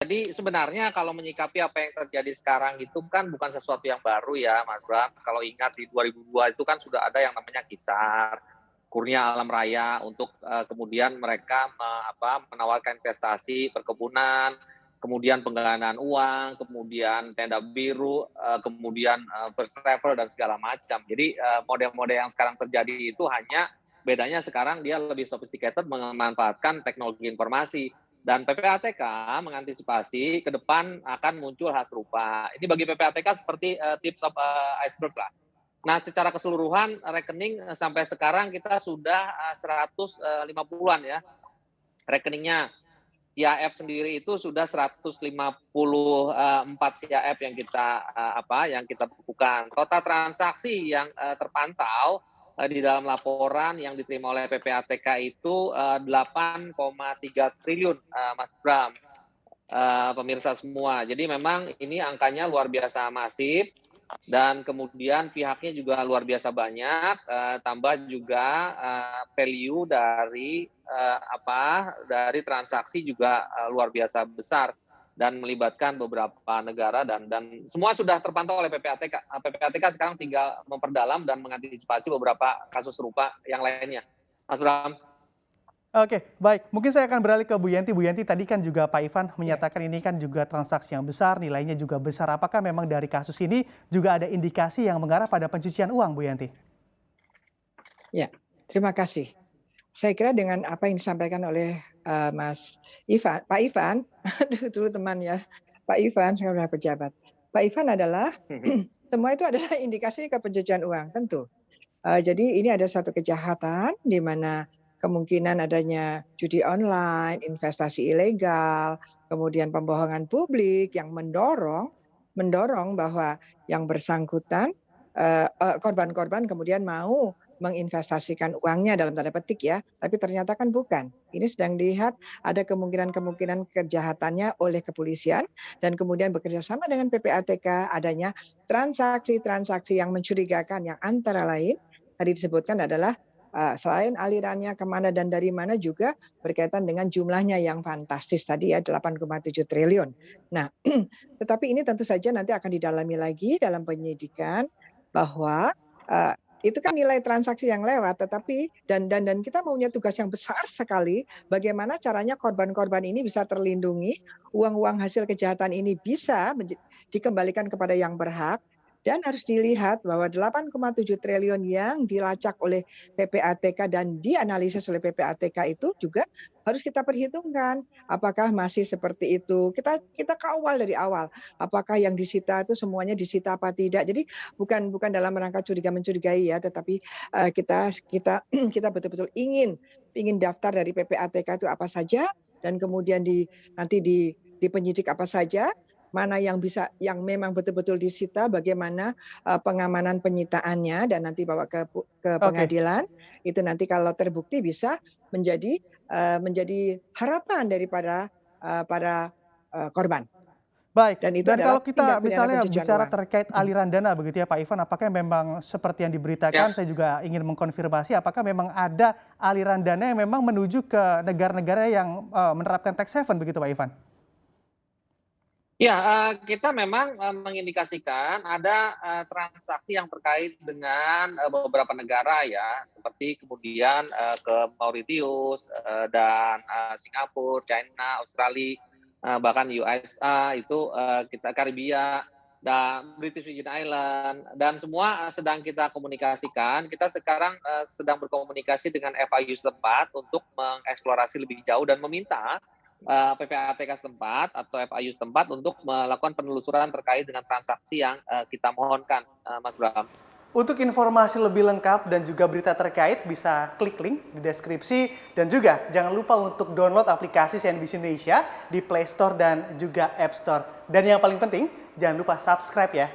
Jadi sebenarnya kalau menyikapi apa yang terjadi sekarang itu kan bukan sesuatu yang baru ya Mas Bram. Kalau ingat di 2002 itu kan sudah ada yang namanya Kisar, Kurnia Alam Raya untuk kemudian mereka menawarkan investasi perkebunan, kemudian penggalangan uang, kemudian tenda biru, kemudian first travel dan segala macam. Jadi model-model yang sekarang terjadi itu hanya bedanya sekarang dia lebih sophisticated memanfaatkan teknologi informasi. Dan PPATK mengantisipasi ke depan akan muncul hal serupa. Ini bagi PPATK seperti tips of iceberg lah. Nah, secara keseluruhan rekening sampai sekarang kita sudah 150-an ya rekeningnya. CIF sendiri itu sudah 154 CIF yang kita bukukan. Total transaksi yang terpantau di dalam laporan yang diterima oleh PPATK itu 8,3 triliun, Mas Bram, pemirsa semua. Jadi memang ini angkanya luar biasa masif dan kemudian pihaknya juga luar biasa banyak, tambah juga value dari transaksi juga luar biasa besar dan melibatkan beberapa negara dan semua sudah terpantau oleh PPATK. PPATK sekarang tinggal memperdalam dan mengantisipasi beberapa kasus serupa yang lainnya. Mas Bram. Oke, baik. Mungkin saya akan beralih ke Bu Yenti. Bu Yenti, tadi kan juga Pak Ivan menyatakan ini kan juga transaksi yang besar, nilainya juga besar. Apakah memang dari kasus ini juga ada indikasi yang mengarah pada pencucian uang, Bu Yenti? Ya, terima kasih. Saya kira dengan apa yang disampaikan oleh Mas Ivan, Pak Ivan, aduh dulu teman ya, Pak Ivan, sekarang pejabat. Pak Ivan adalah semua itu adalah indikasi ke pencucian uang, tentu. Jadi ini ada satu kejahatan di mana kemungkinan adanya judi online, investasi ilegal, kemudian pembohongan publik yang mendorong bahwa yang bersangkutan korban-korban kemudian mau menginvestasikan uangnya dalam tanda petik ya, tapi ternyata kan bukan. Ini sedang dilihat ada kemungkinan kejahatannya oleh kepolisian dan kemudian bekerja sama dengan PPATK adanya transaksi-transaksi yang mencurigakan yang antara lain tadi disebutkan adalah selain alirannya kemana dan dari mana juga berkaitan dengan jumlahnya yang fantastis tadi ya 8,7 triliun. Nah, tetapi ini tentu saja nanti akan didalami lagi dalam penyidikan bahwa itu kan nilai transaksi yang lewat, tetapi dan kita punya tugas yang besar sekali bagaimana caranya korban-korban ini bisa terlindungi, uang-uang hasil kejahatan ini bisa dikembalikan kepada yang berhak. Dan harus dilihat bahwa 8,7 triliun yang dilacak oleh PPATK dan dianalisis oleh PPATK itu juga harus kita perhitungkan. Apakah masih seperti itu? Kita kawal dari awal. Apakah yang disita itu semuanya disita apa tidak? Jadi bukan dalam rangka curiga-mencurigai ya, tetapi kita betul-betul ingin daftar dari PPATK itu apa saja dan kemudian nanti di penyidik apa saja, mana yang memang betul-betul disita, bagaimana pengamanan penyitaannya dan nanti bawa ke pengadilan. Itu nanti kalau terbukti bisa menjadi harapan daripada para korban. Baik, dan kalau kita misalnya bicara uang. terkait aliran dana begitu ya Pak Ivan, apakah memang seperti yang diberitakan, saya juga ingin mengkonfirmasi apakah memang ada aliran dana yang memang menuju ke negara-negara yang menerapkan tax haven begitu Pak Ivan? Ya, kita memang mengindikasikan ada transaksi yang terkait dengan beberapa negara ya, seperti kemudian ke Mauritius dan Singapura, China, Australia, bahkan USA itu kita Karibia dan British Virgin Island dan semua sedang kita komunikasikan. Kita sekarang sedang berkomunikasi dengan FIU setempat untuk mengeksplorasi lebih jauh dan meminta PPATK setempat atau FIU setempat untuk melakukan penelusuran terkait dengan transaksi yang kita mohonkan, Mas Bram. Untuk informasi lebih lengkap dan juga berita terkait bisa klik link di deskripsi dan juga jangan lupa untuk download aplikasi CNBC Indonesia di Play Store dan juga App Store. Dan yang paling penting jangan lupa subscribe ya